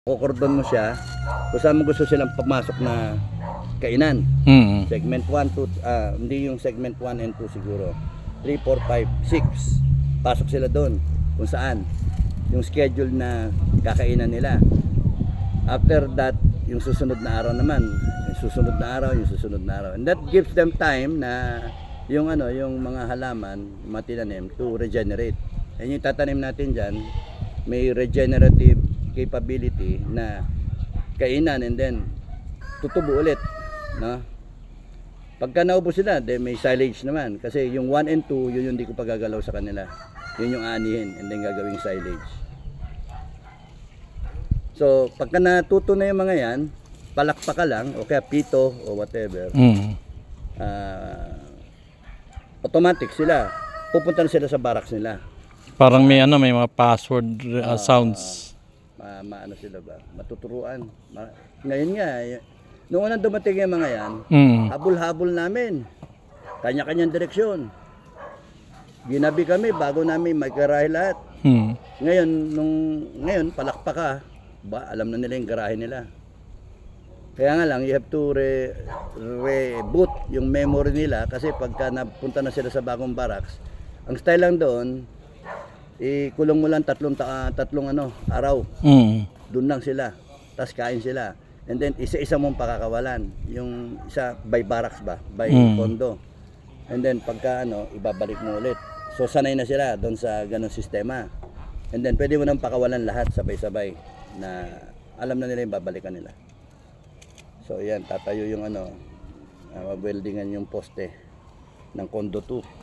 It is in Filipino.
Kukordon mo siya kung saan mo gusto silang pumasok na kainan. Segment 1, 2, hindi yung segment 1 and 2 siguro. 3, 4, 5, 6. Pasok sila doon kung saan yung schedule na kakainan nila. After that, yung susunod na araw naman, yung susunod na araw. And that gives them time na yung yung mga halaman, matinanim to regenerate. And yung tatanim natin diyan, may regenerative capability na kainan and then tutubo ulit, no? Pagka naubos sila, then may silage naman kasi yung 1 and 2 yun yung hindi ko pagagalaw sa kanila, yun yung anihin and then gagawing silage. So pagka natuto na yung mga yan, palakpak ka lang o kaya pito o whatever, automatic sila pupunta na sila sa barracks nila. Parang may may mga password sounds. Maano sila ba? Matuturuan. Ngayon nga, noong unang dumating yung mga yan, habol-habol namin. Kanya-kanyang direksyon. Ginabi kami bago namin may-garahe lahat. Ngayon, palakpak ka. Alam na nila yung garahe nila. Kaya nga lang, you have to reboot yung memory nila kasi pagka napunta na sila sa bagong barracks, ang style lang doon, ikulong mo lang tatlong araw. Doon lang sila. Tapos kain sila. And then isa-isa mong pakakawalan. Yung isa by barracks ba? By condo. And then pagka ibabalik mo ulit. So sanay na sila doon sa ganung sistema. And then pwede mo nang pakawalan lahat sabay-sabay na alam na nila yung babalikan nila. So yan, tatayo yung weldingan yung poste ng condo 2.